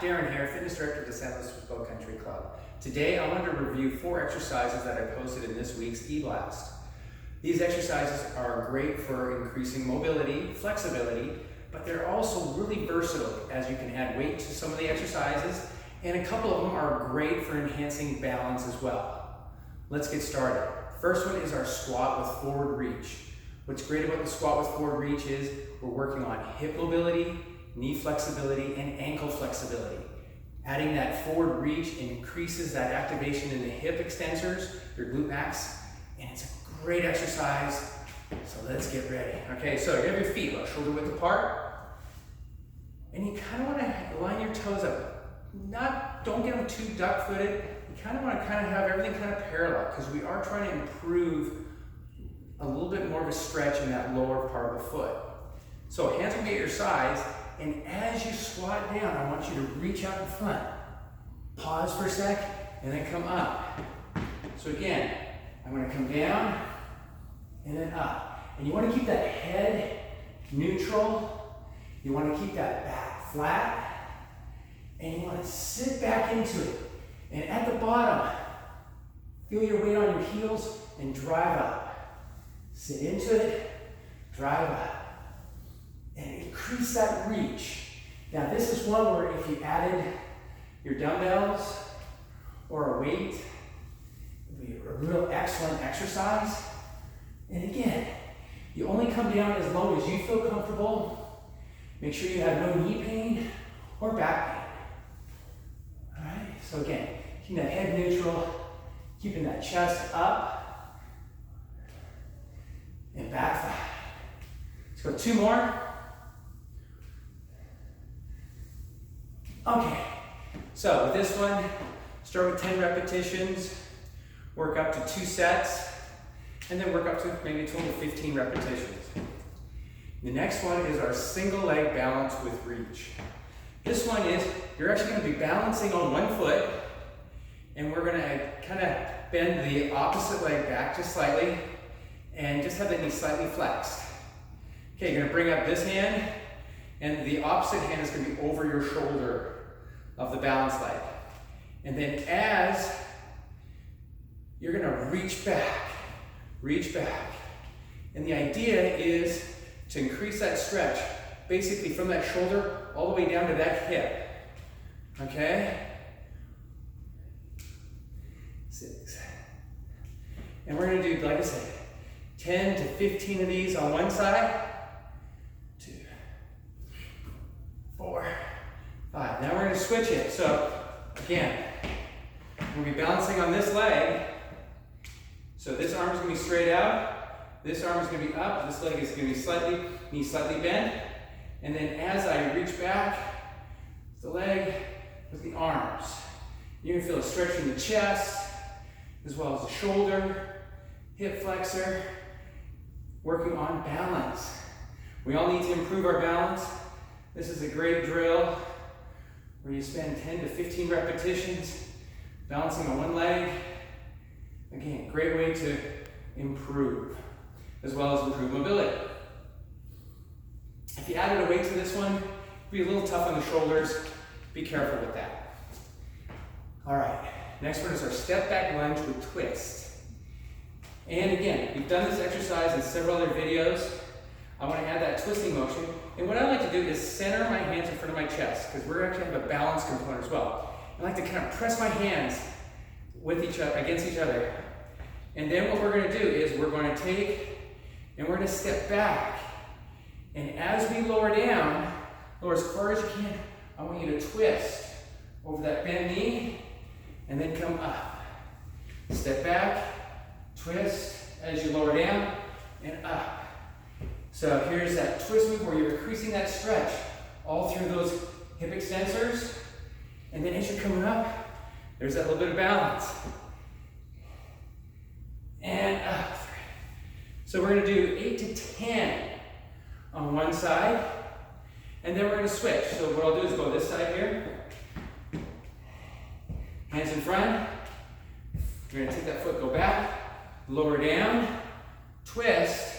Darren here, Fitness Director at the San Luis Obispo Country Club. Today I wanted to review 4 exercises that I posted in this week's e-blast. These exercises are great for increasing mobility, flexibility, but they're also really versatile as you can add weight to some of the exercises, and a couple of them are great for enhancing balance as well. Let's get started. First one is our squat with forward reach. What's great about the squat with forward reach is we're working on hip mobility, knee flexibility, and ankle flexibility. Adding that forward reach increases that activation in the hip extensors, your glute max, and it's a great exercise. So let's get ready. Okay, so you have your feet shoulder width apart, and you kind of want to line your toes up. Don't get them too duck-footed. You kind of want to have everything kind of parallel because we are trying to improve a little bit more of a stretch in that lower part of the foot. So hands will be at your sides. And as you squat down, I want you to reach out in front. Pause for a sec, and then come up. So again, I'm going to come down, and then up. And you want to keep that head neutral. You want to keep that back flat. And you want to sit back into it. And at the bottom, feel your weight on your heels and drive up. Sit into it, drive up. And increase that reach. Now this is one where if you added your dumbbells or a weight, it would be a real excellent exercise. And again, you only come down as low as you feel comfortable. Make sure you have no knee pain or back pain. All right, so again, keeping that head neutral, keeping that chest up and back flat. Let's go 2 more. Okay, so with this one, start with 10 repetitions, work up to 2 sets, and then work up to maybe a total of 15 repetitions. The next one is our single leg balance with reach. This one is, you're actually going to be balancing on one foot, and we're going to kind of bend the opposite leg back just slightly, and just have the knee slightly flexed. Okay, you're going to bring up this hand, and the opposite hand is going to be over your shoulder of the balance leg. And then as you're going to reach back. And the idea is to increase that stretch, basically from that shoulder all the way down to that hip. Okay? 6. And we're going to do, like I said, 10 to 15 of these on one side. 2, 4, 5. Now we're going to switch it. So again, we'll be balancing on this leg. So this arm is going to be straight out. This arm is going to be up. This leg is going to be knee slightly bent. And then as I reach back, the leg with the arms. You're going to feel a stretch in the chest, as well as the shoulder, hip flexor, working on balance. We all need to improve our balance. This is a great drill where you spend 10 to 15 repetitions balancing on one leg. Again, great way to improve, as well as improve mobility. If you added a weight to this one, it'd be a little tough on the shoulders. Be careful with that. All right, next one is our step back lunge with twist. And again, we've done this exercise in several other videos. I want to add that twisting motion. And what I like to do is center my hands in front of my chest, because we're actually have a balance component as well. I like to kind of press my hands with each other, against each other. And then what we're going to do is we're going to take and we're going to step back. And as we lower down, lower as far as you can, I want you to twist over that bent knee and then come up. Step back, twist as you lower down and up. So here's that twist move where you're increasing that stretch all through those hip extensors. And then as you're coming up, there's that little bit of balance. And up. So we're going to do 8 to 10 on one side. And then we're going to switch. So what I'll do is go this side here. Hands in front. We're going to take that foot, go back, lower down, twist,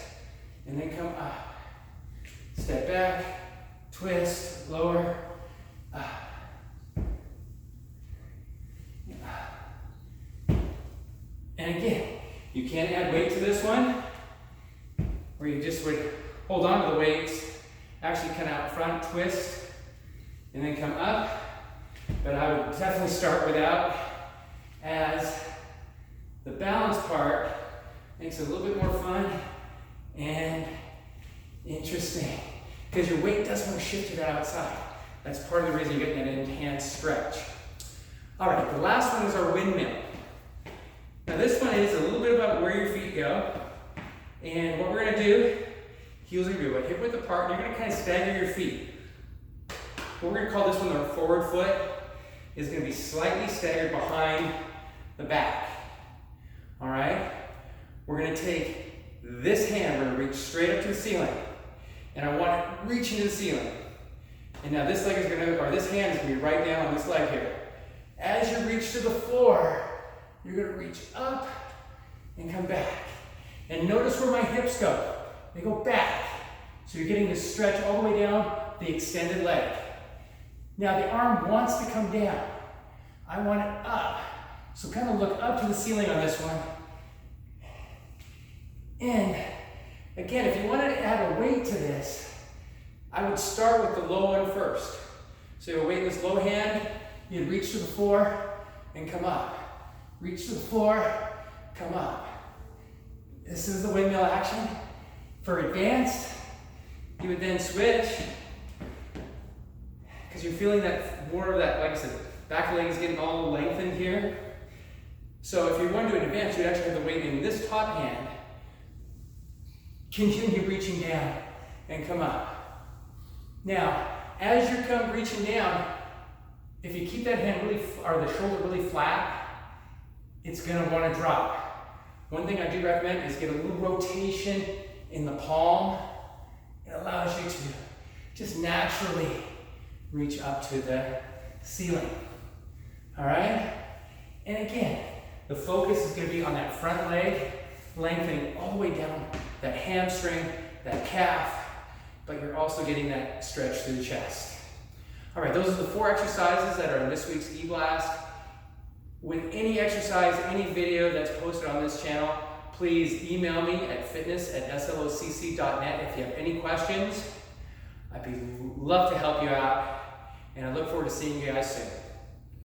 and then come up. Step back, twist, lower, up. And again, you can add weight to this one, where you just would hold on to the weights, actually come out front, twist, and then come up. But I would definitely start without, as the balance part makes it a little bit more fun and interesting, because your weight does want to shift to that outside. That's part of the reason you're getting that enhanced stretch. All right, the last one is our windmill. Now this one is a little bit about where your feet go. And what we're gonna do, heels are gonna be about hip width apart, and you're gonna kind of stagger your feet. What we're gonna call this one the forward foot is gonna be slightly staggered behind the back. All right? We're gonna take this hand, we're gonna reach straight up to the ceiling. And I want it reaching to the ceiling. And now this leg is gonna, or this hand is gonna be right down on this leg here. As you reach to the floor, you're gonna reach up and come back. And notice where my hips go. They go back. So you're getting this stretch all the way down the extended leg. Now the arm wants to come down. I want it up. So kind of look up to the ceiling on this one. And again, if you wanted to add a weight to this, I would start with the low one first. So you weight in this low hand, you'd reach to the floor and come up. Reach to the floor, come up. This is the windmill action. For advanced, you would then switch, because you're feeling that more of that, like I said, back leg is getting all lengthened here. So if you want to do an advanced, you'd actually have the weight in this top hand. Continue reaching down and come up. Now, as you're reaching down, if you keep that hand really, or the shoulder really flat, it's gonna wanna drop. One thing I do recommend is get a little rotation in the palm. It allows you to just naturally reach up to the ceiling. All right? And again, the focus is gonna be on that front leg, lengthening all the way down that hamstring, that calf, but you're also getting that stretch through the chest. All right, those are the 4 exercises that are in this week's eBlast. With any exercise, any video that's posted on this channel, please email me at fitness@slocc.net if you have any questions. I'd love to help you out, and I look forward to seeing you guys soon.